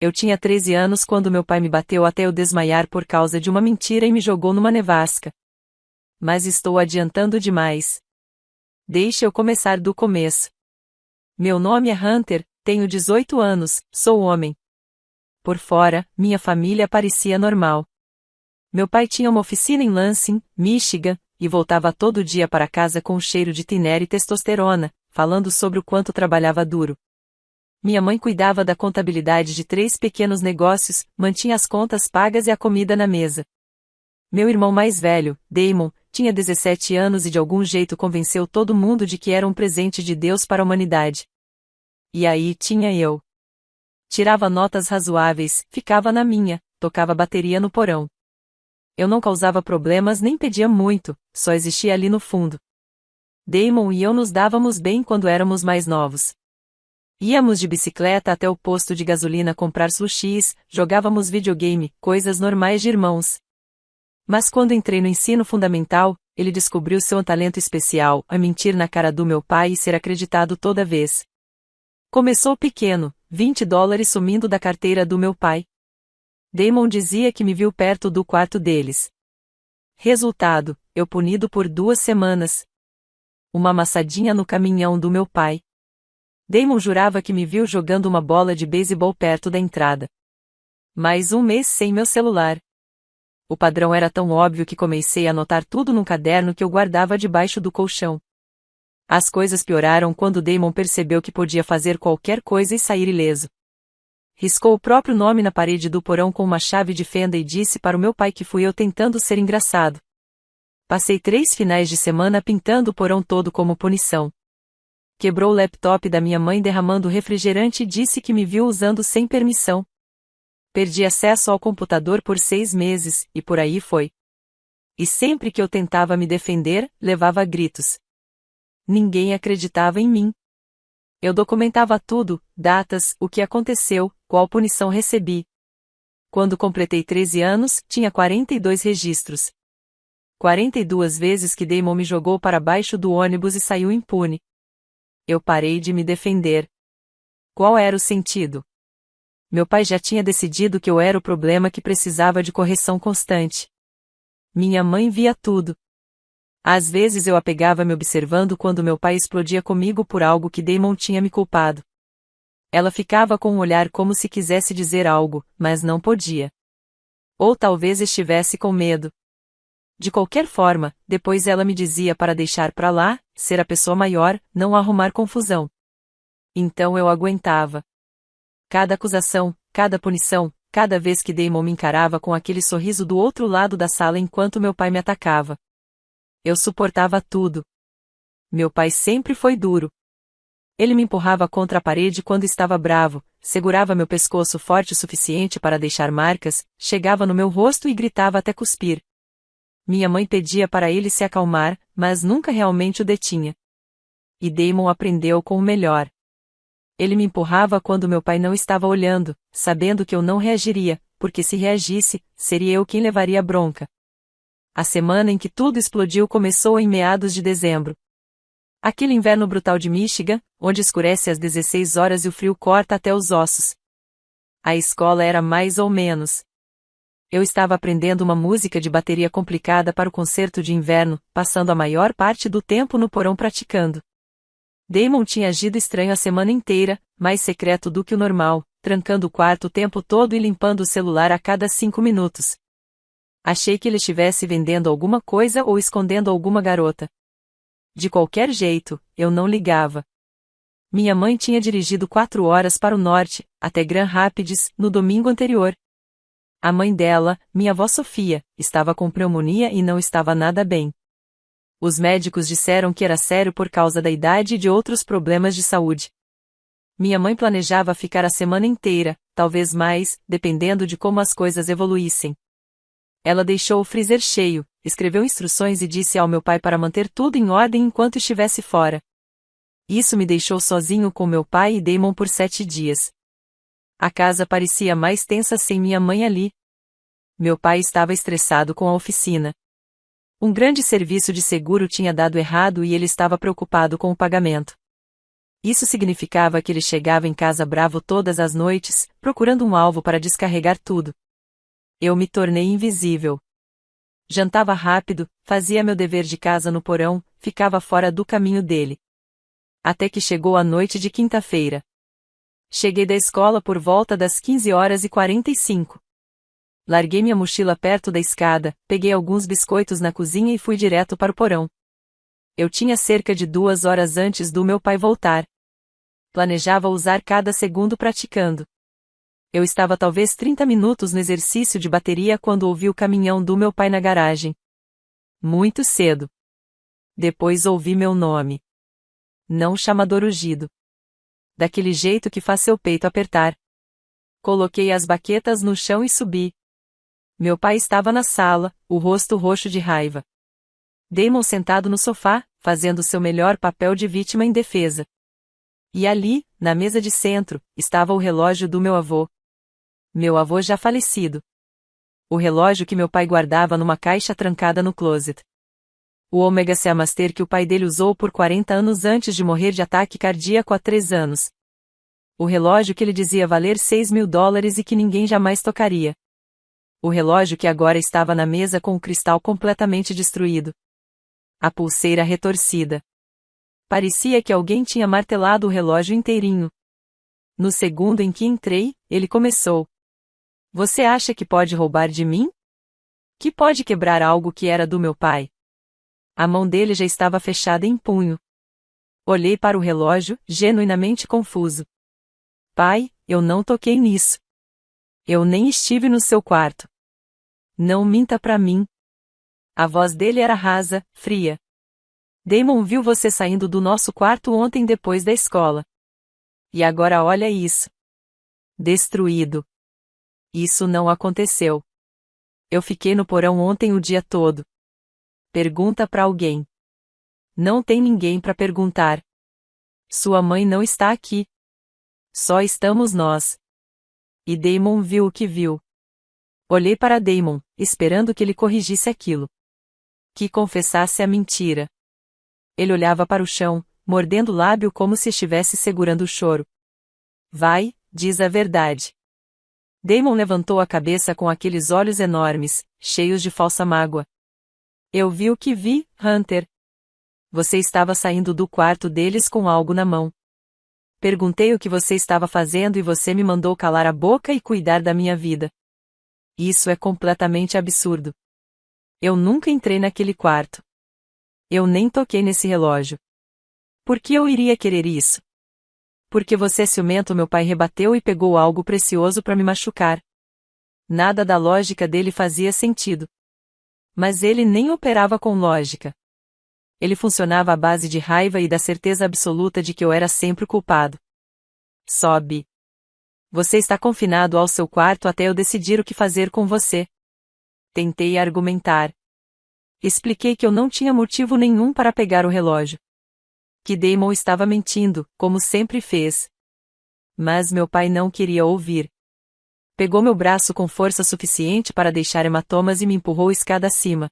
Eu tinha 13 anos quando meu pai me bateu até eu desmaiar por causa de uma mentira e me jogou numa nevasca. Mas estou adiantando demais. Deixe eu começar do começo. Meu nome é Hunter, tenho 18 anos, sou homem. Por fora, minha família parecia normal. Meu pai tinha uma oficina em Lansing, Michigan, e voltava todo dia para casa com um cheiro de tiner e testosterona, falando sobre o quanto trabalhava duro. Minha mãe cuidava da contabilidade de 3 pequenos negócios, mantinha as contas pagas e a comida na mesa. Meu irmão mais velho, Damon, tinha 17 anos e de algum jeito convenceu todo mundo de que era um presente de Deus para a humanidade. E aí tinha eu. Tirava notas razoáveis, ficava na minha, tocava bateria no porão. Eu não causava problemas nem pedia muito, só existia ali no fundo. Damon e eu nos dávamos bem quando éramos mais novos. Íamos de bicicleta até o posto de gasolina comprar sushis, jogávamos videogame, coisas normais de irmãos. Mas quando entrei no ensino fundamental, ele descobriu seu talento especial, a mentir na cara do meu pai e ser acreditado toda vez. Começou pequeno, $20 sumindo da carteira do meu pai. Damon dizia que me viu perto do quarto deles. Resultado, eu punido por 2 semanas. Uma amassadinha no caminhão do meu pai. Damon jurava que me viu jogando uma bola de beisebol perto da entrada. Mais um mês sem meu celular. O padrão era tão óbvio que comecei a anotar tudo num caderno que eu guardava debaixo do colchão. As coisas pioraram quando Damon percebeu que podia fazer qualquer coisa e sair ileso. Riscou o próprio nome na parede do porão com uma chave de fenda e disse para o meu pai que fui eu tentando ser engraçado. Passei 3 finais de semana pintando o porão todo como punição. Quebrou o laptop da minha mãe derramando refrigerante e disse que me viu usando sem permissão. Perdi acesso ao computador por 6 meses, e por aí foi. E sempre que eu tentava me defender, levava gritos. Ninguém acreditava em mim. Eu documentava tudo, datas, o que aconteceu, qual punição recebi. Quando completei 13 anos, tinha 42 registros. 42 vezes que Damon me jogou para baixo do ônibus e saiu impune. Eu parei de me defender. Qual era o sentido? Meu pai já tinha decidido que eu era o problema que precisava de correção constante. Minha mãe via tudo. Às vezes eu a pegava me observando quando meu pai explodia comigo por algo que Damon tinha me culpado. Ela ficava com um olhar como se quisesse dizer algo, mas não podia. Ou talvez estivesse com medo. De qualquer forma, depois ela me dizia para deixar pra lá, ser a pessoa maior, não arrumar confusão. Então eu aguentava. Cada acusação, cada punição, cada vez que Damon me encarava com aquele sorriso do outro lado da sala enquanto meu pai me atacava. Eu suportava tudo. Meu pai sempre foi duro. Ele me empurrava contra a parede quando estava bravo, segurava meu pescoço forte o suficiente para deixar marcas, chegava no meu rosto e gritava até cuspir. Minha mãe pedia para ele se acalmar, mas nunca realmente o detinha. E Damon aprendeu com o melhor. Ele me empurrava quando meu pai não estava olhando, sabendo que eu não reagiria, porque se reagisse, seria eu quem levaria a bronca. A semana em que tudo explodiu começou em meados de dezembro. Aquele inverno brutal de Michigan, onde escurece às 16 horas e o frio corta até os ossos. A escola era mais ou menos. Eu estava aprendendo uma música de bateria complicada para o concerto de inverno, passando a maior parte do tempo no porão praticando. Damon tinha agido estranho a semana inteira, mais secreto do que o normal, trancando o quarto o tempo todo e limpando o celular a cada 5 minutos. Achei que ele estivesse vendendo alguma coisa ou escondendo alguma garota. De qualquer jeito, eu não ligava. Minha mãe tinha dirigido 4 horas para o norte, até Grand Rapids, no domingo anterior. A mãe dela, minha avó Sofia, estava com pneumonia e não estava nada bem. Os médicos disseram que era sério por causa da idade e de outros problemas de saúde. Minha mãe planejava ficar a semana inteira, talvez mais, dependendo de como as coisas evoluíssem. Ela deixou o freezer cheio, escreveu instruções e disse ao meu pai para manter tudo em ordem enquanto estivesse fora. Isso me deixou sozinho com meu pai e Damon por 7 dias. A casa parecia mais tensa sem minha mãe ali. Meu pai estava estressado com a oficina. Um grande serviço de seguro tinha dado errado e ele estava preocupado com o pagamento. Isso significava que ele chegava em casa bravo todas as noites, procurando um alvo para descarregar tudo. Eu me tornei invisível. Jantava rápido, fazia meu dever de casa no porão, ficava fora do caminho dele. Até que chegou a noite de quinta-feira. Cheguei da escola por volta das 15h45. Larguei minha mochila perto da escada, peguei alguns biscoitos na cozinha e fui direto para o porão. Eu tinha cerca de 2 horas antes do meu pai voltar. Planejava usar cada segundo praticando. Eu estava talvez 30 minutos no exercício de bateria quando ouvi o caminhão do meu pai na garagem. Muito cedo. Depois ouvi meu nome. Não chamador ungido. Daquele jeito que faz seu peito apertar. Coloquei as baquetas no chão e subi. Meu pai estava na sala, o rosto roxo de raiva. Damon sentado no sofá, fazendo seu melhor papel de vítima indefesa. E ali, na mesa de centro, estava o relógio do meu avô. Meu avô já falecido. O relógio que meu pai guardava numa caixa trancada no closet. O Omega Seamaster que o pai dele usou por 40 anos antes de morrer de ataque cardíaco há 3 anos. O relógio que ele dizia valer $6.000 e que ninguém jamais tocaria. O relógio que agora estava na mesa com o cristal completamente destruído. A pulseira retorcida. Parecia que alguém tinha martelado o relógio inteirinho. No segundo em que entrei, ele começou. Você acha que pode roubar de mim? Que pode quebrar algo que era do meu pai? A mão dele já estava fechada em punho. Olhei para o relógio, genuinamente confuso. Pai, eu não toquei nisso. Eu nem estive no seu quarto. Não minta pra mim. A voz dele era rasa, fria. Damon viu você saindo do nosso quarto ontem depois da escola. E agora olha isso. Destruído. Isso não aconteceu. Eu fiquei no porão ontem o dia todo. Pergunta pra alguém. Não tem ninguém pra perguntar. Sua mãe não está aqui. Só estamos nós. E Damon viu o que viu. Olhei para Damon, esperando que ele corrigisse aquilo. Que confessasse a mentira. Ele olhava para o chão, mordendo o lábio como se estivesse segurando o choro. Vai, diz a verdade. Damon levantou a cabeça com aqueles olhos enormes, cheios de falsa mágoa. Eu vi o que vi, Hunter. Você estava saindo do quarto deles com algo na mão. Perguntei o que você estava fazendo e você me mandou calar a boca e cuidar da minha vida. Isso é completamente absurdo. Eu nunca entrei naquele quarto. Eu nem toquei nesse relógio. Por que eu iria querer isso? Porque você é ciumento, meu pai rebateu e pegou algo precioso para me machucar. Nada da lógica dele fazia sentido. Mas ele nem operava com lógica. Ele funcionava à base de raiva e da certeza absoluta de que eu era sempre o culpado. Sobe. Você está confinado ao seu quarto até eu decidir o que fazer com você. Tentei argumentar. Expliquei que eu não tinha motivo nenhum para pegar o relógio. Que Damon estava mentindo, como sempre fez. Mas meu pai não queria ouvir. Pegou meu braço com força suficiente para deixar hematomas e me empurrou escada acima.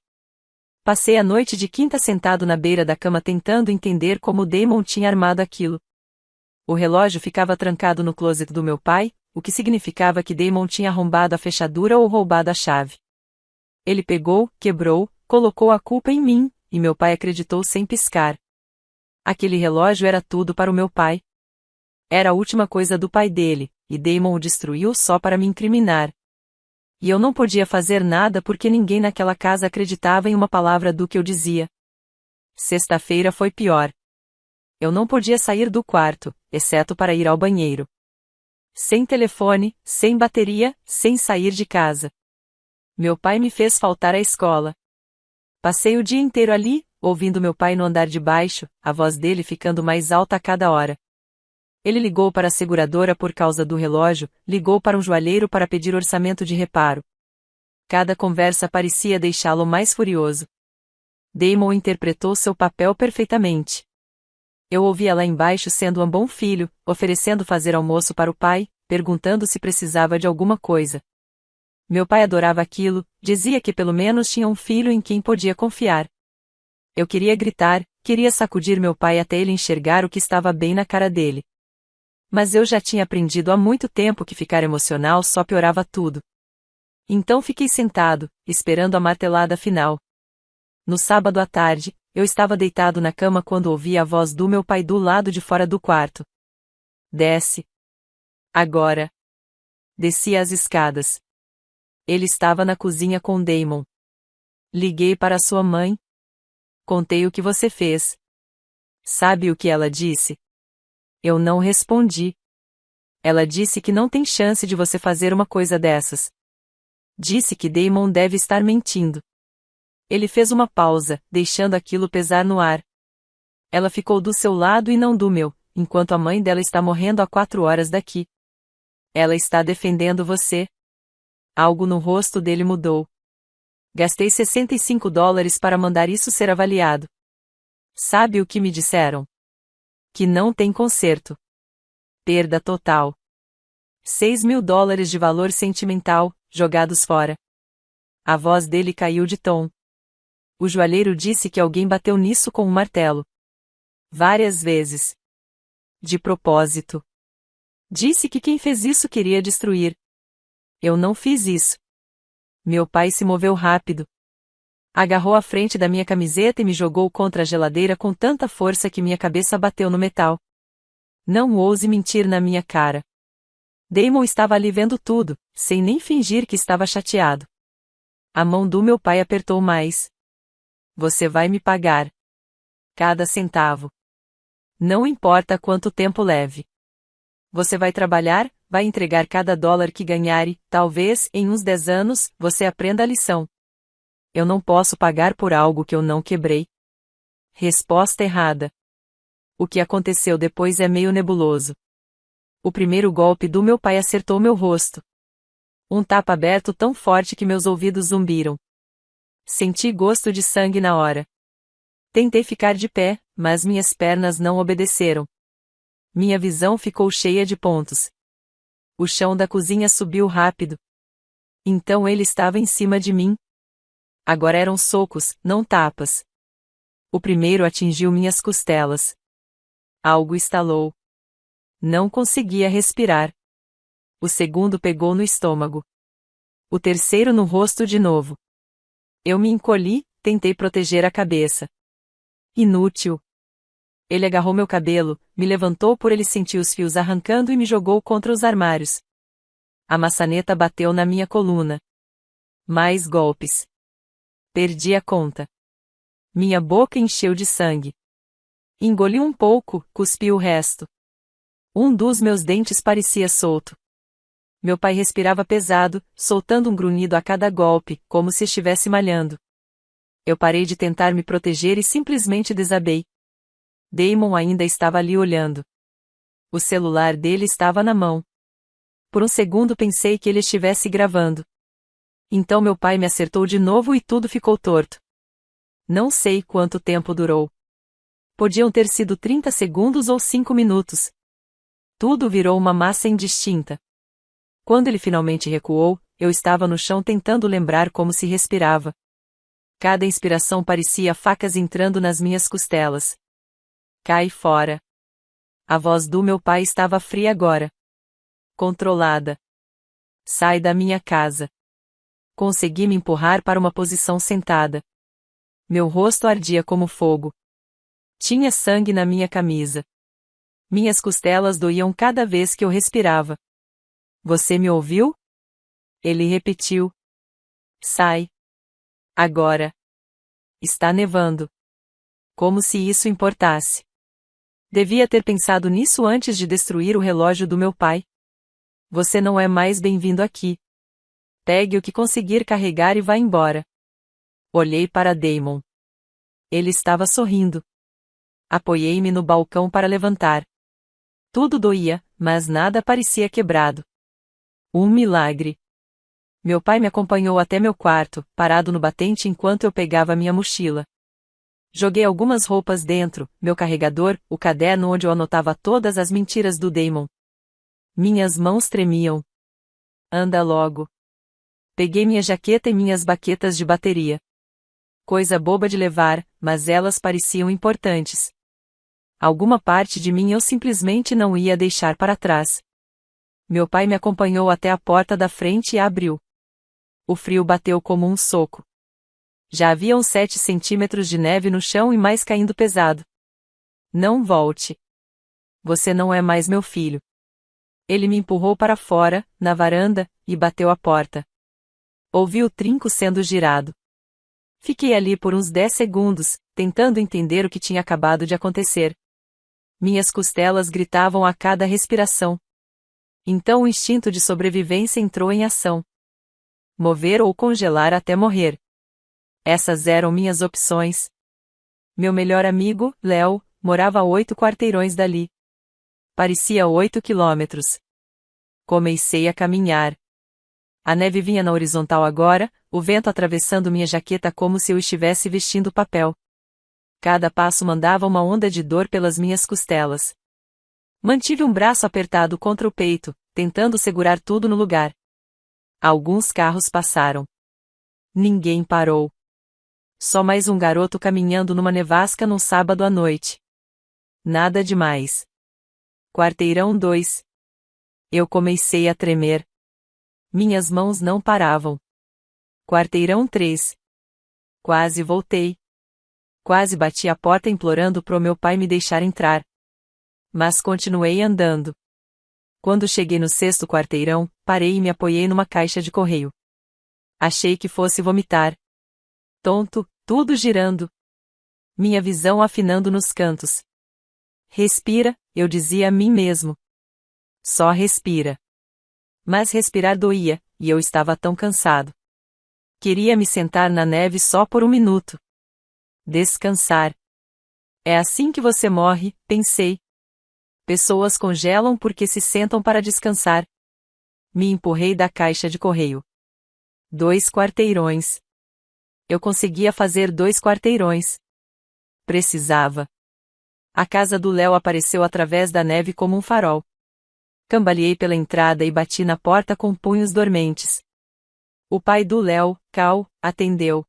Passei a noite de quinta sentado na beira da cama tentando entender como Damon tinha armado aquilo. O relógio ficava trancado no closet do meu pai, o que significava que Damon tinha arrombado a fechadura ou roubado a chave. Ele pegou, quebrou, colocou a culpa em mim, e meu pai acreditou sem piscar. Aquele relógio era tudo para o meu pai. Era a última coisa do pai dele, e Damon o destruiu só para me incriminar. E eu não podia fazer nada porque ninguém naquela casa acreditava em uma palavra do que eu dizia. Sexta-feira foi pior. Eu não podia sair do quarto, exceto para ir ao banheiro. Sem telefone, sem bateria, sem sair de casa. Meu pai me fez faltar à escola. Passei o dia inteiro ali, ouvindo meu pai no andar de baixo, a voz dele ficando mais alta a cada hora. Ele ligou para a seguradora por causa do relógio, ligou para um joalheiro para pedir orçamento de reparo. Cada conversa parecia deixá-lo mais furioso. Damon interpretou seu papel perfeitamente. Eu ouvia lá embaixo sendo um bom filho, oferecendo fazer almoço para o pai, perguntando se precisava de alguma coisa. Meu pai adorava aquilo, dizia que pelo menos tinha um filho em quem podia confiar. Eu queria gritar, Queria sacudir meu pai até ele enxergar o que estava bem na cara dele. Mas eu já tinha aprendido há muito tempo que ficar emocional só piorava tudo. Então fiquei sentado, esperando a martelada final. No sábado à tarde, eu estava deitado na cama quando ouvi a voz do meu pai do lado de fora do quarto. Desce. Agora. Desci as escadas. Ele estava na cozinha com Damon. Liguei para sua mãe. Contei o que você fez. Sabe o que ela disse? Eu não respondi. Ela disse que não tem chance de você fazer uma coisa dessas. Disse que Damon deve estar mentindo. Ele fez uma pausa, deixando aquilo pesar no ar. Ela ficou do seu lado e não do meu, enquanto a mãe dela está morrendo a 4 horas daqui. Ela está defendendo você. Algo no rosto dele mudou. Gastei $65 para mandar isso ser avaliado. Sabe o que me disseram? Que não tem conserto. Perda total. $6.000 de valor sentimental, jogados fora. A voz dele caiu de tom. O joalheiro disse que alguém bateu nisso com um martelo. Várias vezes. De propósito. Disse que quem fez isso queria destruir. Eu não fiz isso. Meu pai se moveu rápido. Agarrou a frente da minha camiseta e me jogou contra a geladeira com tanta força que minha cabeça bateu no metal. Não ouse mentir na minha cara. Damon estava ali vendo tudo, sem nem fingir que estava chateado. A mão do meu pai apertou mais. Você vai me pagar. Cada centavo. Não importa quanto tempo leve. Você vai trabalhar, vai entregar cada dólar que ganhar e, talvez, em uns 10 anos, você aprenda a lição. Eu não posso pagar por algo que eu não quebrei. Resposta errada. O que aconteceu depois é meio nebuloso. O primeiro golpe do meu pai acertou meu rosto. Um tapa aberto tão forte que meus ouvidos zumbiram. Senti gosto de sangue na hora. Tentei ficar de pé, mas minhas pernas não obedeceram. Minha visão ficou cheia de pontos. O chão da cozinha subiu rápido. Então ele estava em cima de mim. Agora eram socos, não tapas. O primeiro atingiu minhas costelas. Algo estalou. Não conseguia respirar. O segundo pegou no estômago. O terceiro no rosto de novo. Eu me encolhi, tentei proteger a cabeça. Inútil. Ele agarrou meu cabelo, me levantou por ele sentir os fios arrancando e me jogou contra os armários. A maçaneta bateu na minha coluna. Mais golpes. Perdi a conta. Minha boca encheu de sangue. Engoli um pouco, cuspi o resto. Um dos meus dentes parecia solto. Meu pai respirava pesado, soltando um grunhido a cada golpe, como se estivesse malhando. Eu parei de tentar me proteger e simplesmente desabei. Damon ainda estava ali olhando. O celular dele estava na mão. Por um segundo pensei que ele estivesse gravando. Então meu pai me acertou de novo e tudo ficou torto. Não sei quanto tempo durou. Podiam ter sido 30 segundos ou 5 minutos. Tudo virou uma massa indistinta. Quando ele finalmente recuou, eu estava no chão tentando lembrar como se respirava. Cada inspiração parecia facas entrando nas minhas costelas. Cai fora. A voz do meu pai estava fria agora. Controlada. Sai da minha casa. Consegui me empurrar para uma posição sentada. Meu rosto ardia como fogo. Tinha sangue na minha camisa. Minhas costelas doíam cada vez que eu respirava. Você me ouviu? Ele repetiu. Sai. Agora. Está nevando. Como se isso importasse. Devia ter pensado nisso antes de destruir o relógio do meu pai. Você não é mais bem-vindo aqui. Pegue o que conseguir carregar e vá embora. Olhei para Damon. Ele estava sorrindo. Apoiei-me no balcão para levantar. Tudo doía, mas nada parecia quebrado. Um milagre. Meu pai me acompanhou até meu quarto, parado no batente enquanto eu pegava minha mochila. Joguei algumas roupas dentro, meu carregador, o caderno onde eu anotava todas as mentiras do Damon. Minhas mãos tremiam. Anda logo. Peguei minha jaqueta e minhas baquetas de bateria. Coisa boba de levar, mas elas pareciam importantes. Alguma parte de mim eu simplesmente não ia deixar para trás. Meu pai me acompanhou até a porta da frente e a abriu. O frio bateu como um soco. Já havia uns 7 centímetros de neve no chão e mais caindo pesado. Não volte. Você não é mais meu filho. Ele me empurrou para fora, na varanda, e bateu a porta. Ouvi o trinco sendo girado. Fiquei ali por uns 10 segundos, tentando entender o que tinha acabado de acontecer. Minhas costelas gritavam a cada respiração. Então o instinto de sobrevivência entrou em ação. Mover ou congelar até morrer. Essas eram minhas opções. Meu melhor amigo, Léo, morava a 8 quarteirões dali. Parecia 8 quilômetros. Comecei a caminhar. A neve vinha na horizontal agora, o vento atravessando minha jaqueta como se eu estivesse vestindo papel. Cada passo mandava uma onda de dor pelas minhas costelas. Mantive um braço apertado contra o peito, tentando segurar tudo no lugar. Alguns carros passaram. Ninguém parou. Só mais um garoto caminhando numa nevasca num sábado à noite. Nada demais. Quarteirão 2. Eu comecei a tremer. Minhas mãos não paravam. Quarteirão 3. Quase voltei. Quase bati a porta implorando pro meu pai me deixar entrar. Mas continuei andando. Quando cheguei no 6º quarteirão, parei e me apoiei numa caixa de correio. Achei que fosse vomitar. Tonto, tudo girando. Minha visão afinando nos cantos. Respira, eu dizia a mim mesmo. Só respira. Mas respirar doía, e eu estava tão cansado. Queria me sentar na neve só por um minuto. Descansar. É assim que você morre, pensei. Pessoas congelam porque se sentam para descansar. Me empurrei da caixa de correio. 2 quarteirões. Eu conseguia fazer 2 quarteirões. Precisava. A casa do Léo apareceu através da neve como um farol. Cambaleei pela entrada e bati na porta com punhos dormentes. O pai do Léo, Cal, atendeu.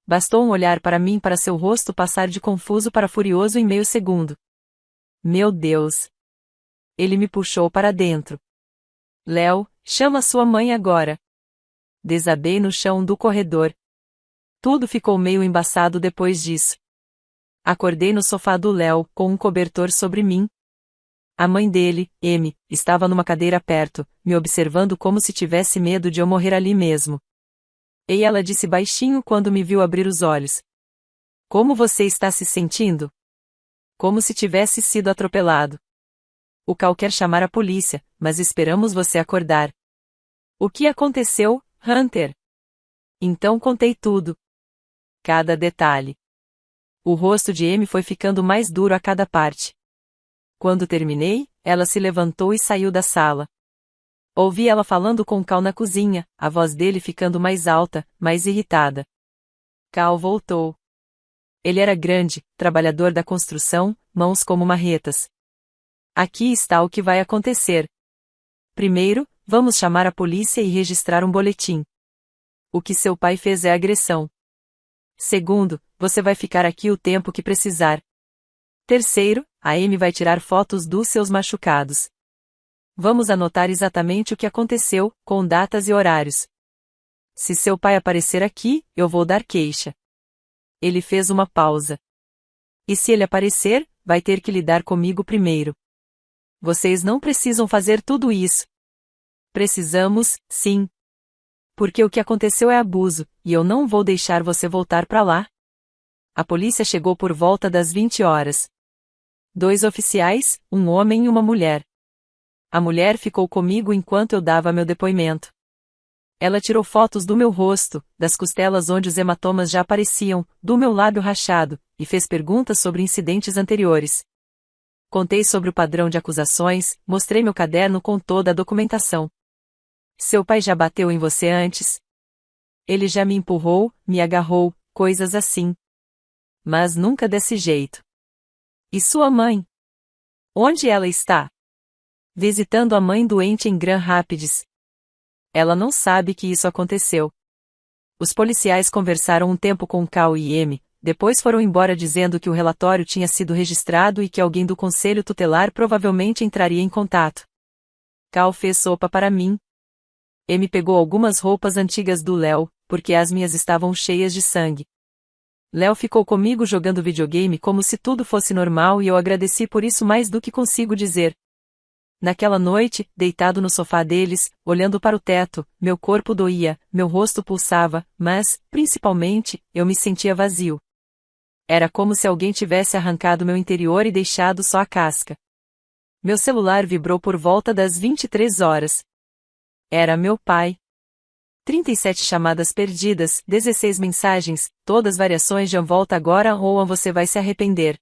Bastou um olhar para mim para seu rosto passar de confuso para furioso em meio segundo. Meu Deus! Ele me puxou para dentro. Léo, chama sua mãe agora. Desabei no chão do corredor. Tudo ficou meio embaçado depois disso. Acordei no sofá do Léo, com um cobertor sobre mim. A mãe dele, M, estava numa cadeira perto, me observando como se tivesse medo de eu morrer ali mesmo. E ela disse baixinho quando me viu abrir os olhos. Como você está se sentindo? Como se tivesse sido atropelado. O Cal quer chamar a polícia, mas esperamos você acordar. O que aconteceu, Hunter? Então contei tudo. Cada detalhe. O rosto de M foi ficando mais duro a cada parte. Quando terminei, ela se levantou e saiu da sala. Ouvi ela falando com Cal na cozinha, a voz dele ficando mais alta, mais irritada. Cal voltou. Ele era grande, trabalhador da construção, mãos como marretas. Aqui está o que vai acontecer. Primeiro, vamos chamar a polícia e registrar um boletim. O que seu pai fez é agressão. Segundo, você vai ficar aqui o tempo que precisar. Terceiro, a Amy vai tirar fotos dos seus machucados. Vamos anotar exatamente o que aconteceu, com datas e horários. Se seu pai aparecer aqui, eu vou dar queixa. Ele fez uma pausa. E se ele aparecer, vai ter que lidar comigo primeiro. Vocês não precisam fazer tudo isso. Precisamos, sim. Porque o que aconteceu é abuso, e eu não vou deixar você voltar para lá. A polícia chegou por volta das 20 horas. 2 oficiais, um homem e uma mulher. A mulher ficou comigo enquanto eu dava meu depoimento. Ela tirou fotos do meu rosto, das costelas onde os hematomas já apareciam, do meu lábio rachado, e fez perguntas sobre incidentes anteriores. Contei sobre o padrão de acusações, mostrei meu caderno com toda a documentação. Seu pai já bateu em você antes? Ele já me empurrou, me agarrou, coisas assim. Mas nunca desse jeito. E sua mãe? Onde ela está? Visitando a mãe doente em Grand Rapids. Ela não sabe que isso aconteceu. Os policiais conversaram um tempo com Cal e M, depois foram embora dizendo que o relatório tinha sido registrado e que alguém do conselho tutelar provavelmente entraria em contato. Cal fez sopa para mim. M pegou algumas roupas antigas do Léo, porque as minhas estavam cheias de sangue. Léo ficou comigo jogando videogame como se tudo fosse normal e eu agradeci por isso mais do que consigo dizer. Naquela noite, deitado no sofá deles, olhando para o teto, meu corpo doía, meu rosto pulsava, mas, principalmente, eu me sentia vazio. Era como se alguém tivesse arrancado meu interior e deixado só a casca. Meu celular vibrou por volta das 23 horas. Era meu pai. 37 chamadas perdidas, 16 mensagens, todas variações de volta agora ou você vai se arrepender.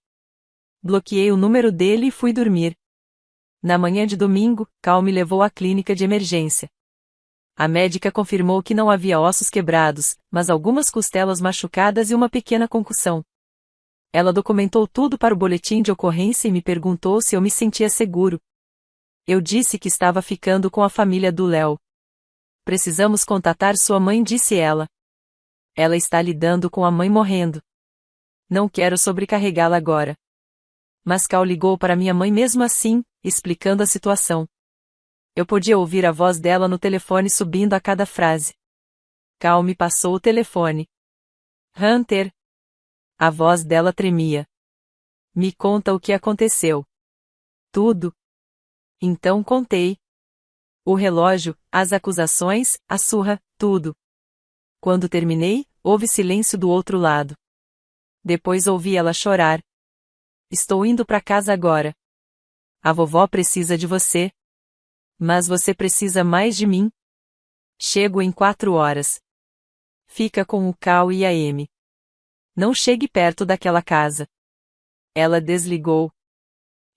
Bloqueei o número dele e fui dormir. Na manhã de domingo, Cal me levou à clínica de emergência. A médica confirmou que não havia ossos quebrados, mas algumas costelas machucadas e uma pequena concussão. Ela documentou tudo para o boletim de ocorrência e me perguntou se eu me sentia seguro. Eu disse que estava ficando com a família do Léo. Precisamos contatar sua mãe, disse ela. Ela está lidando com a mãe morrendo. Não quero sobrecarregá-la agora. Mas Cal ligou para minha mãe mesmo assim, explicando a situação. Eu podia ouvir a voz dela no telefone subindo a cada frase. Cal me passou o telefone. Hunter. A voz dela tremia. Me conta o que aconteceu. Tudo. Então contei. O relógio, as acusações, a surra, tudo. Quando terminei, houve silêncio do outro lado. Depois ouvi ela chorar. Estou indo para casa agora. A vovó precisa de você. Mas você precisa mais de mim. Chego em 4 horas. Fica com o Cal e a M. Não chegue perto daquela casa. Ela desligou.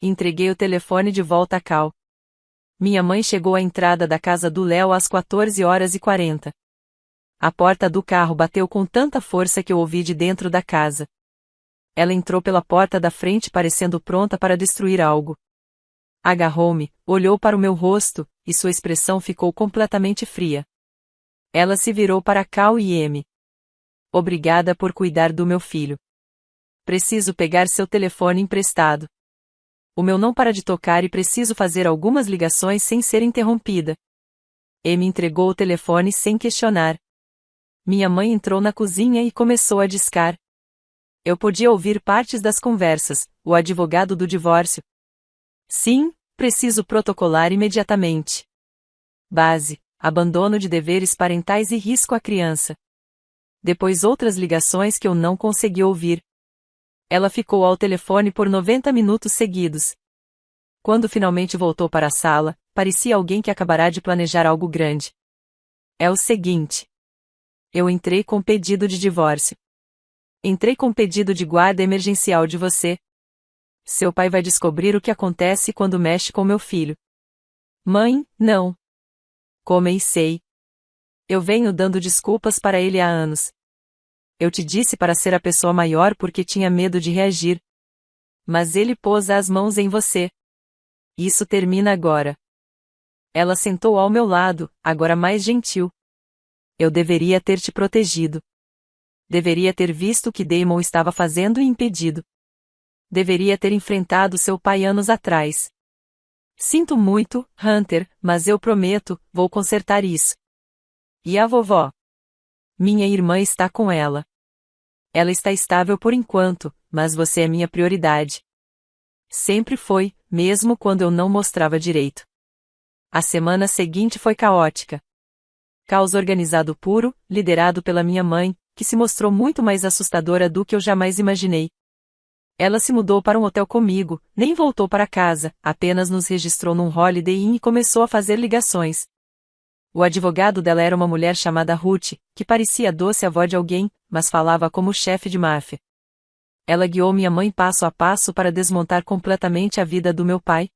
Entreguei o telefone de volta a Cal. Minha mãe chegou à entrada da casa do Léo às 14h40. A porta do carro bateu com tanta força que eu ouvi de dentro da casa. Ela entrou pela porta da frente parecendo pronta para destruir algo. Agarrou-me, olhou para o meu rosto, e sua expressão ficou completamente fria. Ela se virou para Cal e M. Obrigada por cuidar do meu filho. Preciso pegar seu telefone emprestado. O meu não para de tocar e preciso fazer algumas ligações sem ser interrompida. M entregou o telefone sem questionar. Minha mãe entrou na cozinha e começou a discar. Eu podia ouvir partes das conversas, o advogado do divórcio. Sim, preciso protocolar imediatamente. Base, abandono de deveres parentais e risco à criança. Depois outras ligações que eu não consegui ouvir. Ela ficou ao telefone por 90 minutos seguidos. Quando finalmente voltou para a sala, parecia alguém que acabará de planejar algo grande. É o seguinte. Eu entrei com pedido de divórcio. Entrei com pedido de guarda emergencial de você. Seu pai vai descobrir o que acontece quando mexe com meu filho. Mãe, não. Como e sei. Eu venho dando desculpas para ele há anos. Eu te disse para ser a pessoa maior porque tinha medo de reagir. Mas ele pôs as mãos em você. Isso termina agora. Ela sentou ao meu lado, agora mais gentil. Eu deveria ter te protegido. Deveria ter visto o que Damon estava fazendo e impedido. Deveria ter enfrentado seu pai anos atrás. Sinto muito, Hunter, mas eu prometo, vou consertar isso. E a vovó? Minha irmã está com ela. Ela está estável por enquanto, mas você é minha prioridade. Sempre foi, mesmo quando eu não mostrava direito. A semana seguinte foi caótica. Caos organizado puro, liderado pela minha mãe, que se mostrou muito mais assustadora do que eu jamais imaginei. Ela se mudou para um hotel comigo, nem voltou para casa, apenas nos registrou num Holiday Inn e começou a fazer ligações. O advogado dela era uma mulher chamada Ruth, que parecia a doce avó de alguém, mas falava como chefe de máfia. Ela guiou minha mãe passo a passo para desmontar completamente a vida do meu pai.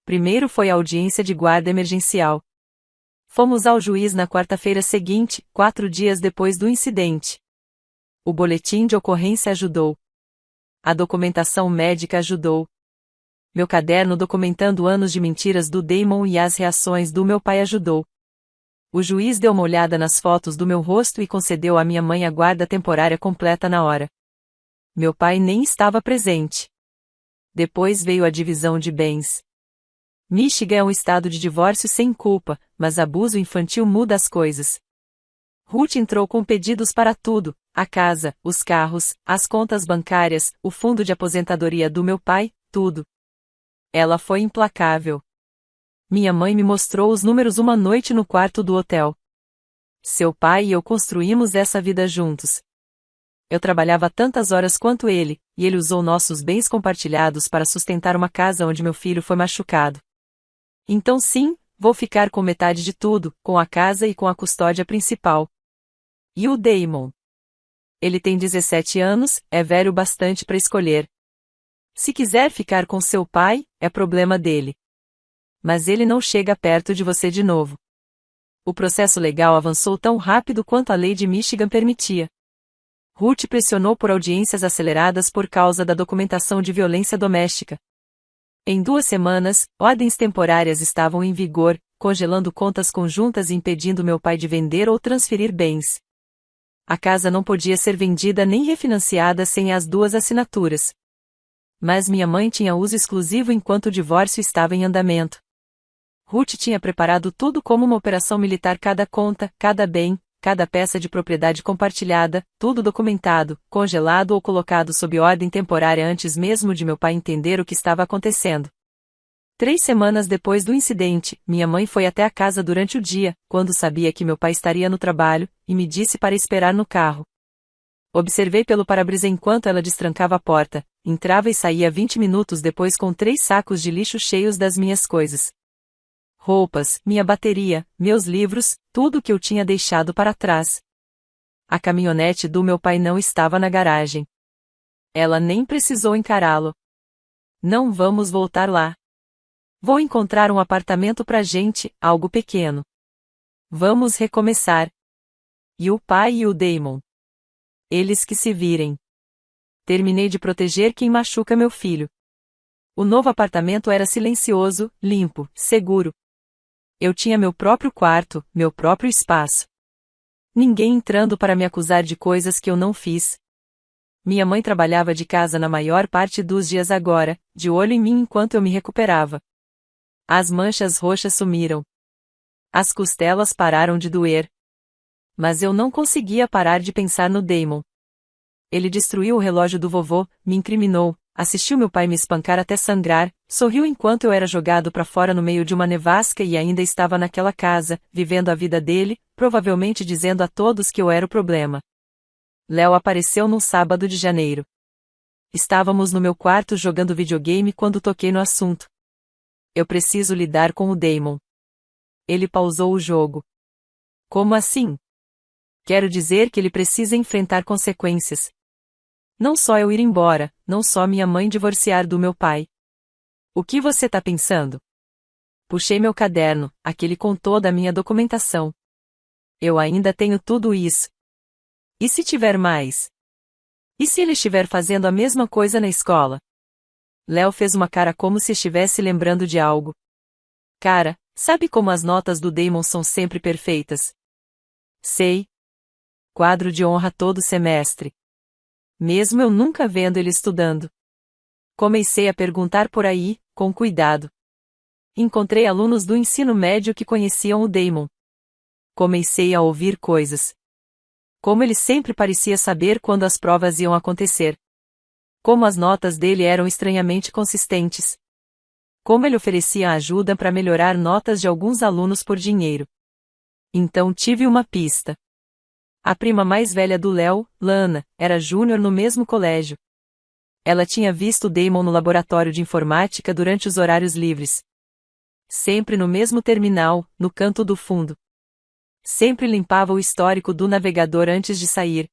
Primeiro foi a audiência de guarda emergencial. Fomos ao juiz na quarta-feira seguinte, 4 dias depois do incidente. O boletim de ocorrência ajudou. A documentação médica ajudou. Meu caderno documentando anos de mentiras do Damon e as reações do meu pai ajudou. O juiz deu uma olhada nas fotos do meu rosto e concedeu à minha mãe a guarda temporária completa na hora. Meu pai nem estava presente. Depois veio a divisão de bens. Michigan é um estado de divórcio sem culpa, mas abuso infantil muda as coisas. Ruth entrou com pedidos para tudo: a casa, os carros, as contas bancárias, o fundo de aposentadoria do meu pai, tudo. Ela foi implacável. Minha mãe me mostrou os números uma noite no quarto do hotel. Seu pai e eu construímos essa vida juntos. Eu trabalhava tantas horas quanto ele, e ele usou nossos bens compartilhados para sustentar uma casa onde meu filho foi machucado. Então sim, vou ficar com metade de tudo, com a casa e com a custódia principal. E o Damon? Ele tem 17 anos, é velho bastante para escolher. Se quiser ficar com seu pai, é problema dele. Mas ele não chega perto de você de novo. O processo legal avançou tão rápido quanto a lei de Michigan permitia. Ruth pressionou por audiências aceleradas por causa da documentação de violência doméstica. Em 2 semanas, ordens temporárias estavam em vigor, congelando contas conjuntas e impedindo meu pai de vender ou transferir bens. A casa não podia ser vendida nem refinanciada sem as 2 assinaturas. Mas minha mãe tinha uso exclusivo enquanto o divórcio estava em andamento. Ruth tinha preparado tudo como uma operação militar: cada conta, cada bem, cada peça de propriedade compartilhada, tudo documentado, congelado ou colocado sob ordem temporária antes mesmo de meu pai entender o que estava acontecendo. 3 semanas depois do incidente, minha mãe foi até a casa durante o dia, quando sabia que meu pai estaria no trabalho, e me disse para esperar no carro. Observei pelo para-brisa enquanto ela destrancava a porta, entrava e saía 20 minutos depois com 3 sacos de lixo cheios das minhas coisas. Roupas, minha bateria, meus livros, tudo o que eu tinha deixado para trás. A caminhonete do meu pai não estava na garagem. Ela nem precisou encará-lo. Não vamos voltar lá. Vou encontrar um apartamento pra gente, algo pequeno. Vamos recomeçar. E o pai e o Damon? Eles que se virem. Terminei de proteger quem machuca meu filho. O novo apartamento era silencioso, limpo, seguro. Eu tinha meu próprio quarto, meu próprio espaço. Ninguém entrando para me acusar de coisas que eu não fiz. Minha mãe trabalhava de casa na maior parte dos dias agora, de olho em mim enquanto eu me recuperava. As manchas roxas sumiram. As costelas pararam de doer. Mas eu não conseguia parar de pensar no Damon. Ele destruiu o relógio do vovô, me incriminou, assistiu meu pai me espancar até sangrar, sorriu enquanto eu era jogado para fora no meio de uma nevasca e ainda estava naquela casa, vivendo a vida dele, provavelmente dizendo a todos que eu era o problema. Léo apareceu num sábado de janeiro. Estávamos no meu quarto jogando videogame quando toquei no assunto. Eu preciso lidar com o Damon. Ele pausou o jogo. Como assim? Quero dizer que ele precisa enfrentar consequências. Não só eu ir embora, não só minha mãe divorciar do meu pai. O que você tá pensando? Puxei meu caderno, aquele com toda a minha documentação. Eu ainda tenho tudo isso. E se tiver mais? E se ele estiver fazendo a mesma coisa na escola? Léo fez uma cara como se estivesse lembrando de algo. Cara, sabe como as notas do Damon são sempre perfeitas? Sei. Quadro de honra todo semestre. Mesmo eu nunca vendo ele estudando. Comecei a perguntar por aí, com cuidado. Encontrei alunos do ensino médio que conheciam o Damon. Comecei a ouvir coisas. Como ele sempre parecia saber quando as provas iam acontecer. Como as notas dele eram estranhamente consistentes. Como ele oferecia ajuda para melhorar notas de alguns alunos por dinheiro. Então tive uma pista. A prima mais velha do Léo, Lana, era júnior no mesmo colégio. Ela tinha visto Damon no laboratório de informática durante os horários livres. Sempre no mesmo terminal, no canto do fundo. Sempre limpava o histórico do navegador antes de sair.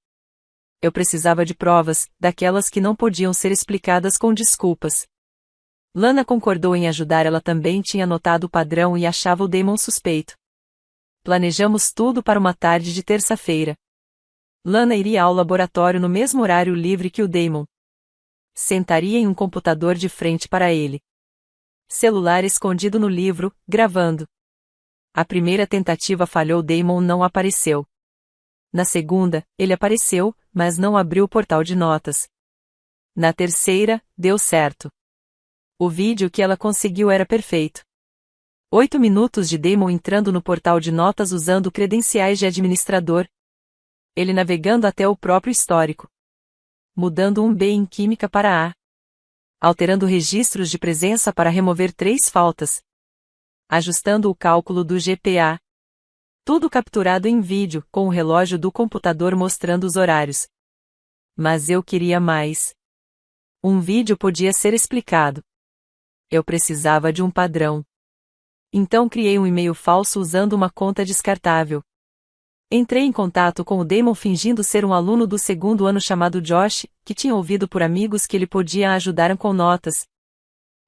Eu precisava de provas, daquelas que não podiam ser explicadas com desculpas. Lana concordou em ajudar, ela também tinha notado o padrão e achava o Damon suspeito. Planejamos tudo para uma tarde de terça-feira. Lana iria ao laboratório no mesmo horário livre que o Damon. Sentaria em um computador de frente para ele. Celular escondido no livro, gravando. A primeira tentativa falhou, Damon não apareceu. Na segunda, ele apareceu, mas não abriu o portal de notas. Na terceira, deu certo. O vídeo que ela conseguiu era perfeito. 8 minutos de Damon entrando no portal de notas usando credenciais de administrador. Ele navegando até o próprio histórico. Mudando um B em química para A. Alterando registros de presença para remover 3 faltas. Ajustando o cálculo do GPA. Tudo capturado em vídeo, com o relógio do computador mostrando os horários. Mas eu queria mais. Um vídeo podia ser explicado. Eu precisava de um padrão. Então criei um e-mail falso usando uma conta descartável. Entrei em contato com o Damon fingindo ser um aluno do 2º ano chamado Josh, que tinha ouvido por amigos que ele podia ajudar com notas.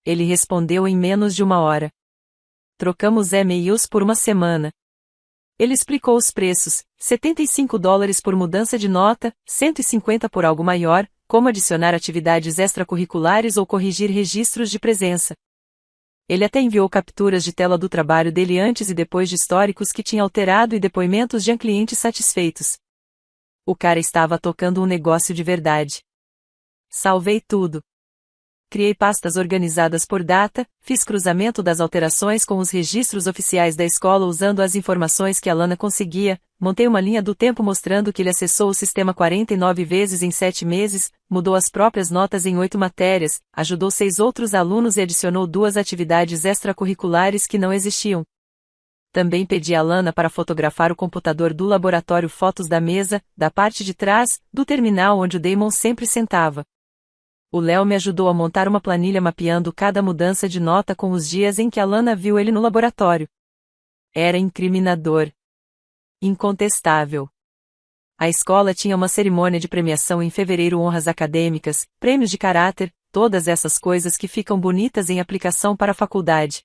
Ele respondeu em menos de 1 hora. Trocamos e-mails por 1 semana. Ele explicou os preços, $75 por mudança de nota, 150 por algo maior, como adicionar atividades extracurriculares ou corrigir registros de presença. Ele até enviou capturas de tela do trabalho dele antes e depois de históricos que tinha alterado e depoimentos de clientes satisfeitos. O cara estava tocando um negócio de verdade. Salvei tudo. Criei pastas organizadas por data, fiz cruzamento das alterações com os registros oficiais da escola usando as informações que a Lana conseguia, montei uma linha do tempo mostrando que ele acessou o sistema 49 vezes em 7 meses, mudou as próprias notas em 8 matérias, ajudou 6 outros alunos e adicionou 2 atividades extracurriculares que não existiam. Também pedi a Lana para fotografar o computador do laboratório, fotos da mesa, da parte de trás, do terminal onde o Damon sempre sentava. O Léo me ajudou a montar uma planilha mapeando cada mudança de nota com os dias em que a Lana viu ele no laboratório. Era incriminador. Incontestável. A escola tinha uma cerimônia de premiação em fevereiro, honras acadêmicas, prêmios de caráter, todas essas coisas que ficam bonitas em aplicação para a faculdade.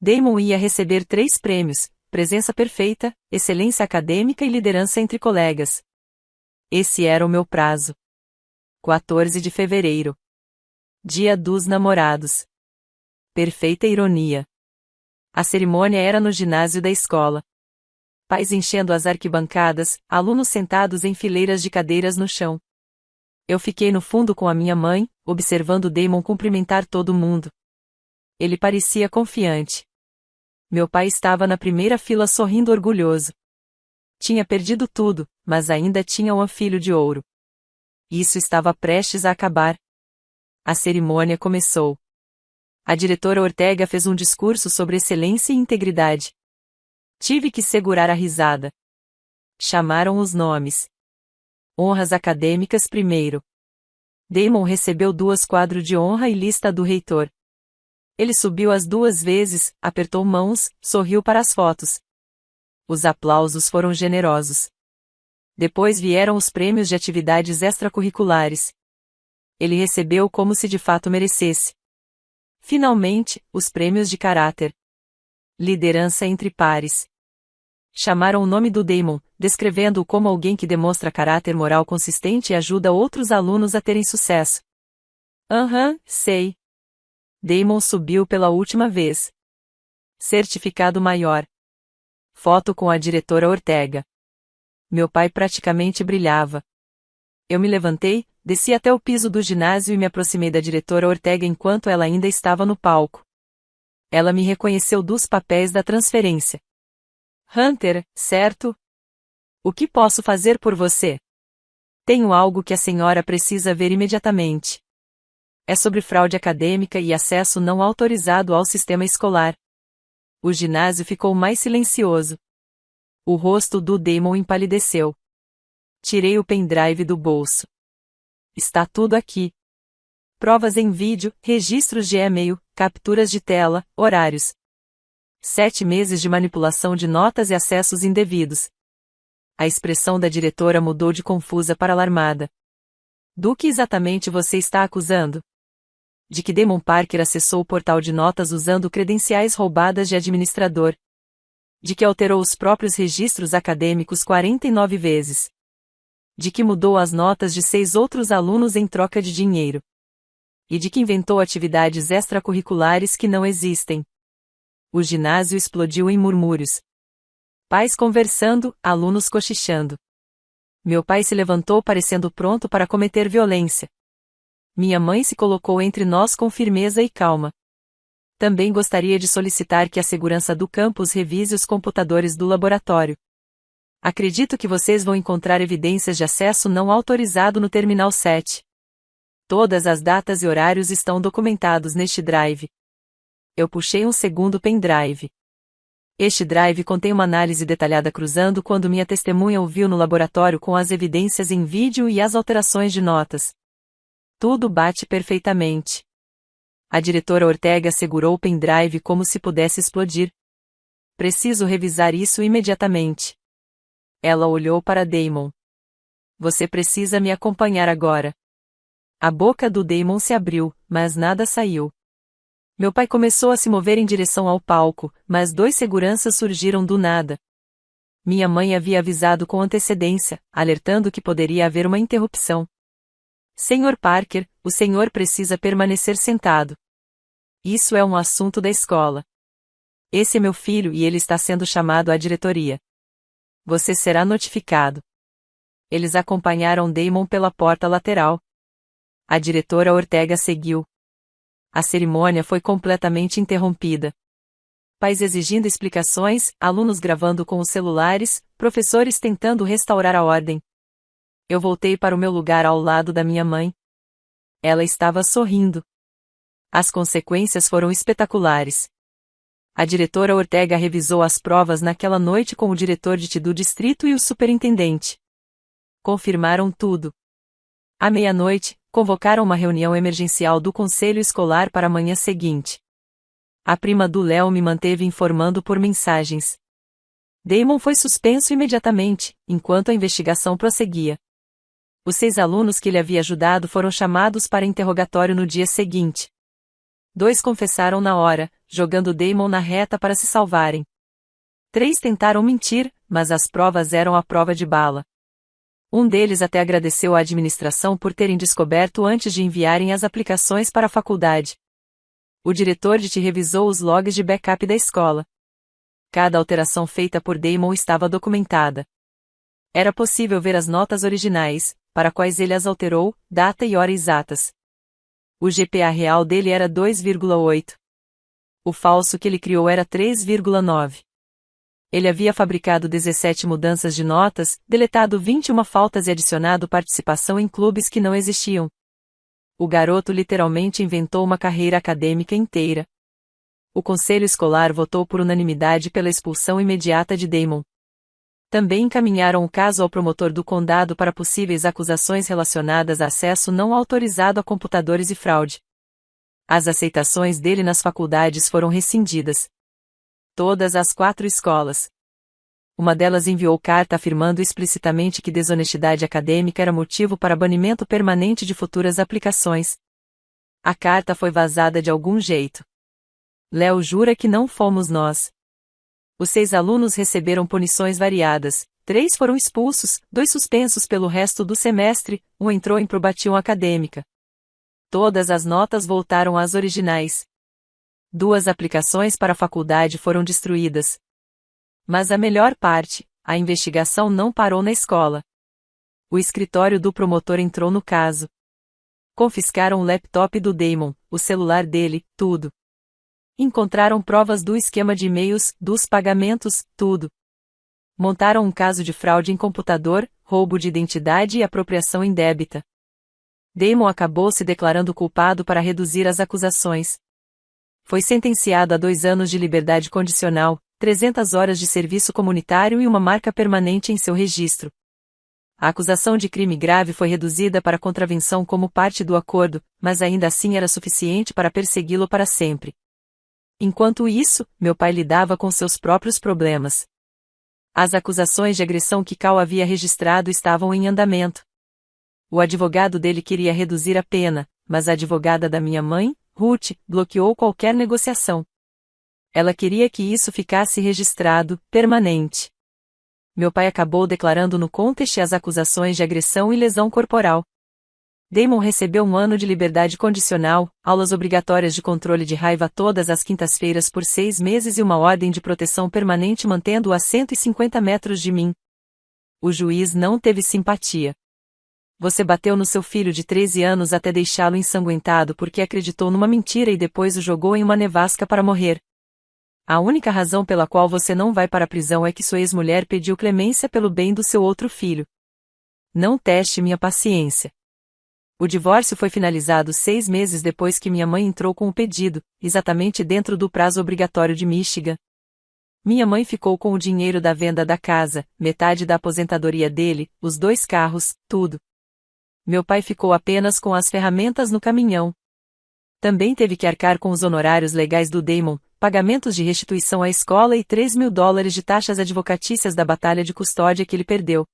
Damon ia receber 3 prêmios, presença perfeita, excelência acadêmica e liderança entre colegas. Esse era o meu prazo. 14 de fevereiro. Dia dos Namorados. Perfeita ironia. A cerimônia era no ginásio da escola. Pais enchendo as arquibancadas, alunos sentados em fileiras de cadeiras no chão. Eu fiquei no fundo com a minha mãe, observando Damon cumprimentar todo mundo. Ele parecia confiante. Meu pai estava na primeira fila sorrindo orgulhoso. Tinha perdido tudo, mas ainda tinha um filho de ouro. Isso estava prestes a acabar. A cerimônia começou. A diretora Ortega fez um discurso sobre excelência e integridade. Tive que segurar a risada. Chamaram os nomes. Honras acadêmicas primeiro. Damon recebeu 2 quadros de honra e lista do reitor. Ele subiu as 2 vezes, apertou mãos, sorriu para as fotos. Os aplausos foram generosos. Depois vieram os prêmios de atividades extracurriculares. Ele recebeu como se de fato merecesse. Finalmente, os prêmios de caráter. Liderança entre pares. Chamaram o nome do Damon, descrevendo-o como alguém que demonstra caráter moral consistente e ajuda outros alunos a terem sucesso. Sei. Damon subiu pela última vez. Certificado maior. Foto com a diretora Ortega. Meu pai praticamente brilhava. Eu me levantei, desci até o piso do ginásio e me aproximei da diretora Ortega enquanto ela ainda estava no palco. Ela me reconheceu dos papéis da transferência. Hunter, certo? O que posso fazer por você? Tenho algo que a senhora precisa ver imediatamente. É sobre fraude acadêmica e acesso não autorizado ao sistema escolar. O ginásio ficou mais silencioso. O rosto do Damon empalideceu. Tirei o pendrive do bolso. Está tudo aqui. Provas em vídeo, registros de e-mail, capturas de tela, horários. 7 meses de manipulação de notas e acessos indevidos. A expressão da diretora mudou de confusa para alarmada. Do que exatamente você está acusando? De que Damon Parker acessou o portal de notas usando credenciais roubadas de administrador. De que alterou os próprios registros acadêmicos 49 vezes. De que mudou as notas de 6 outros alunos em troca de dinheiro. E de que inventou atividades extracurriculares que não existem. O ginásio explodiu em murmúrios. Pais conversando, alunos cochichando. Meu pai se levantou parecendo pronto para cometer violência. Minha mãe se colocou entre nós com firmeza e calma. Também gostaria de solicitar que a segurança do campus revise os computadores do laboratório. Acredito que vocês vão encontrar evidências de acesso não autorizado no Terminal 7. Todas as datas e horários estão documentados neste drive. Eu puxei um segundo pendrive. Este drive contém uma análise detalhada cruzando quando minha testemunha o viu no laboratório com as evidências em vídeo e as alterações de notas. Tudo bate perfeitamente. A diretora Ortega segurou o pendrive como se pudesse explodir. Preciso revisar isso imediatamente. Ela olhou para Damon. Você precisa me acompanhar agora. A boca do Damon se abriu, mas nada saiu. Meu pai começou a se mover em direção ao palco, mas 2 seguranças surgiram do nada. Minha mãe havia avisado com antecedência, alertando que poderia haver uma interrupção. Sr. Parker, o senhor precisa permanecer sentado. Isso é um assunto da escola. Esse é meu filho e ele está sendo chamado à diretoria. Você será notificado. Eles acompanharam Damon pela porta lateral. A diretora Ortega seguiu. A cerimônia foi completamente interrompida. Pais exigindo explicações, alunos gravando com os celulares, professores tentando restaurar a ordem. Eu voltei para o meu lugar ao lado da minha mãe. Ela estava sorrindo. As consequências foram espetaculares. A diretora Ortega revisou as provas naquela noite com o diretor de TI do distrito e o superintendente. Confirmaram tudo. À meia-noite, convocaram uma reunião emergencial do conselho escolar para a manhã seguinte. A prima do Léo me manteve informando por mensagens. Damon foi suspenso imediatamente, enquanto a investigação prosseguia. Os 6 alunos que lhe havia ajudado foram chamados para interrogatório no dia seguinte. 2 confessaram na hora, jogando Damon na reta para se salvarem. 3 tentaram mentir, mas as provas eram à prova de bala. Um deles até agradeceu à administração por terem descoberto antes de enviarem as aplicações para a faculdade. O diretor de TI revisou os logs de backup da escola. Cada alteração feita por Damon estava documentada. Era possível ver as notas originais, para quais ele as alterou, data e hora exatas. O GPA real dele era 2,8. O falso que ele criou era 3,9. Ele havia fabricado 17 mudanças de notas, deletado 21 faltas e adicionado participação em clubes que não existiam. O garoto literalmente inventou uma carreira acadêmica inteira. O conselho escolar votou por unanimidade pela expulsão imediata de Damon. Também encaminharam o caso ao promotor do condado para possíveis acusações relacionadas a acesso não autorizado a computadores e fraude. As aceitações dele nas faculdades foram rescindidas. Todas as 4 escolas. Uma delas enviou carta afirmando explicitamente que desonestidade acadêmica era motivo para banimento permanente de futuras aplicações. A carta foi vazada de algum jeito. Léo jura que não fomos nós. Os 6 alunos receberam punições variadas, 3 foram expulsos, 2 suspensos pelo resto do semestre, 1 entrou em probation acadêmica. Todas as notas voltaram às originais. 2 aplicações para a faculdade foram destruídas. Mas a melhor parte, a investigação não parou na escola. O escritório do promotor entrou no caso. Confiscaram o laptop do Damon, o celular dele, tudo. Encontraram provas do esquema de e-mails, dos pagamentos, tudo. Montaram um caso de fraude em computador, roubo de identidade e apropriação indébita. Damon acabou se declarando culpado para reduzir as acusações. Foi sentenciado a 2 anos de liberdade condicional, 300 horas de serviço comunitário e uma marca permanente em seu registro. A acusação de crime grave foi reduzida para contravenção como parte do acordo, mas ainda assim era suficiente para persegui-lo para sempre. Enquanto isso, meu pai lidava com seus próprios problemas. As acusações de agressão que Cal havia registrado estavam em andamento. O advogado dele queria reduzir a pena, mas a advogada da minha mãe, Ruth, bloqueou qualquer negociação. Ela queria que isso ficasse registrado, permanente. Meu pai acabou declarando no contest as acusações de agressão e lesão corporal. Damon recebeu 1 ano de liberdade condicional, aulas obrigatórias de controle de raiva todas as quintas-feiras por 6 meses e uma ordem de proteção permanente mantendo-o a 150 metros de mim. O juiz não teve simpatia. Você bateu no seu filho de 13 anos até deixá-lo ensanguentado porque acreditou numa mentira e depois o jogou em uma nevasca para morrer. A única razão pela qual você não vai para a prisão é que sua ex-mulher pediu clemência pelo bem do seu outro filho. Não teste minha paciência. O divórcio foi finalizado 6 meses depois que minha mãe entrou com o pedido, exatamente dentro do prazo obrigatório de Michigan. Minha mãe ficou com o dinheiro da venda da casa, metade da aposentadoria dele, os 2 carros, tudo. Meu pai ficou apenas com as ferramentas no caminhão. Também teve que arcar com os honorários legais do Damon, pagamentos de restituição à escola e $3.000 de taxas advocatícias da batalha de custódia que ele perdeu.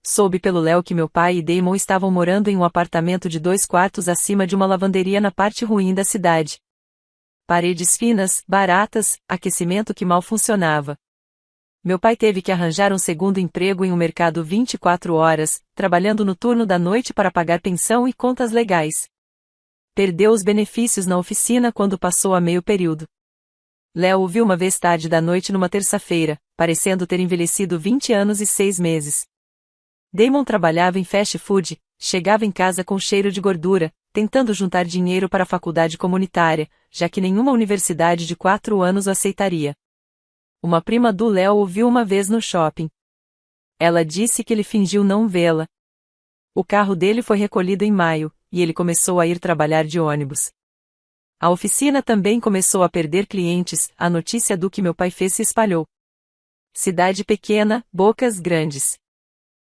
Soube pelo Léo que meu pai e Damon estavam morando em um apartamento de 2 quartos acima de uma lavanderia na parte ruim da cidade. Paredes finas, baratas, aquecimento que mal funcionava. Meu pai teve que arranjar um segundo emprego em um mercado 24 horas, trabalhando no turno da noite para pagar pensão e contas legais. Perdeu os benefícios na oficina quando passou a meio período. Léo o viu uma vez tarde da noite numa terça-feira, parecendo ter envelhecido 20 anos e 6 meses. Damon trabalhava em fast food, chegava em casa com cheiro de gordura, tentando juntar dinheiro para a faculdade comunitária, já que nenhuma universidade de 4 anos o aceitaria. Uma prima do Léo o viu uma vez no shopping. Ela disse que ele fingiu não vê-la. O carro dele foi recolhido em maio, e ele começou a ir trabalhar de ônibus. A oficina também começou a perder clientes, a notícia do que meu pai fez se espalhou. Cidade pequena, bocas grandes.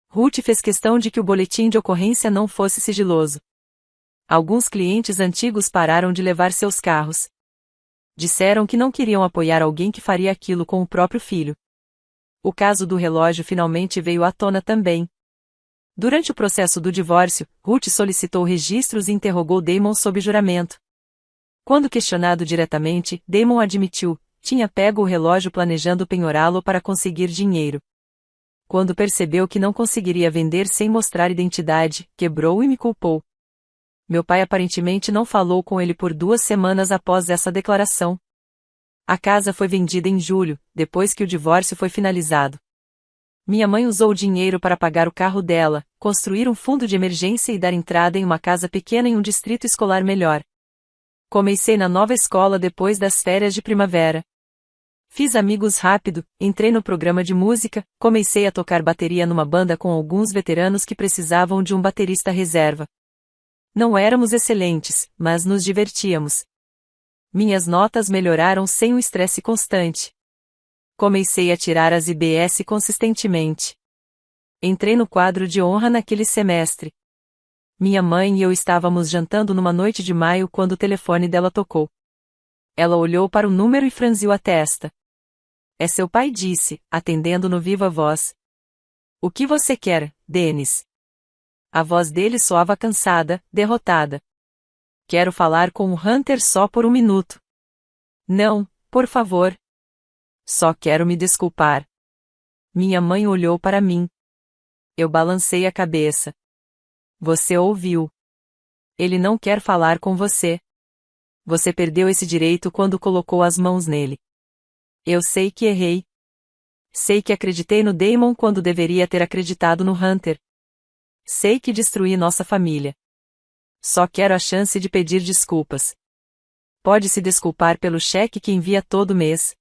Ruth fez questão de que o boletim de ocorrência não fosse sigiloso. Alguns clientes antigos pararam de levar seus carros. Disseram que não queriam apoiar alguém que faria aquilo com o próprio filho. O caso do relógio finalmente veio à tona também. Durante o processo do divórcio, Ruth solicitou registros e interrogou Damon sob juramento. Quando questionado diretamente, Damon admitiu, tinha pego o relógio planejando penhorá-lo para conseguir dinheiro. Quando percebeu que não conseguiria vender sem mostrar identidade, quebrou e me culpou. Meu pai aparentemente não falou com ele por 2 semanas após essa declaração. A casa foi vendida em julho, depois que o divórcio foi finalizado. Minha mãe usou o dinheiro para pagar o carro dela, construir um fundo de emergência e dar entrada em uma casa pequena em um distrito escolar melhor. Comecei na nova escola depois das férias de primavera. Fiz amigos rápido, entrei no programa de música, comecei a tocar bateria numa banda com alguns veteranos que precisavam de um baterista reserva. Não éramos excelentes, mas nos divertíamos. Minhas notas melhoraram sem o estresse constante. Comecei a tirar as IBS consistentemente. Entrei no quadro de honra naquele semestre. Minha mãe e eu estávamos jantando numa noite de maio quando o telefone dela tocou. Ela olhou para o número e franziu a testa. É seu pai, disse, atendendo no viva voz. O que você quer, Dennis? A voz dele soava cansada, derrotada. Quero falar com o Hunter só por 1 minuto. Não, por favor. Só quero me desculpar. Minha mãe olhou para mim. Eu balancei a cabeça. Você ouviu. Ele não quer falar com você. Você perdeu esse direito quando colocou as mãos nele. Eu sei que errei. Sei que acreditei no Damon quando deveria ter acreditado no Hunter. Sei que destruí nossa família. Só quero a chance de pedir desculpas. Pode se desculpar pelo cheque que envia todo mês.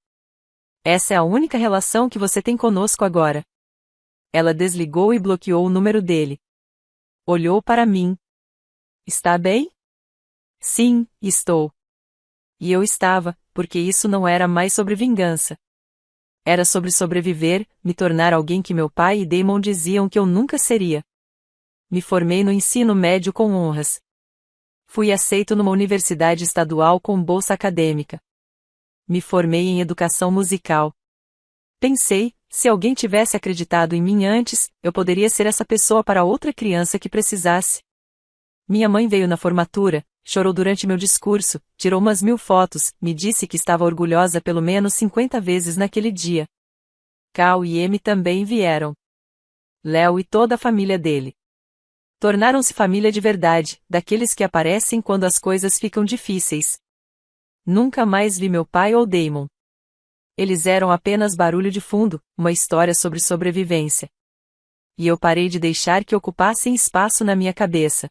Essa é a única relação que você tem conosco agora. Ela desligou e bloqueou o número dele. Olhou para mim. Está bem? Sim, estou. E eu estava, porque isso não era mais sobre vingança. Era sobre sobreviver, me tornar alguém que meu pai e Damon diziam que eu nunca seria. Me formei no ensino médio com honras. Fui aceito numa universidade estadual com bolsa acadêmica. Me formei em educação musical. Pensei, se alguém tivesse acreditado em mim antes, eu poderia ser essa pessoa para outra criança que precisasse. Minha mãe veio na formatura, chorou durante meu discurso, tirou umas 1000 fotos, me disse que estava orgulhosa pelo menos 50 vezes naquele dia. Cal e M também vieram. Léo e toda a família dele. Tornaram-se família de verdade, daqueles que aparecem quando as coisas ficam difíceis. Nunca mais vi meu pai ou Damon. Eles eram apenas barulho de fundo, uma história sobre sobrevivência. E eu parei de deixar que ocupassem espaço na minha cabeça.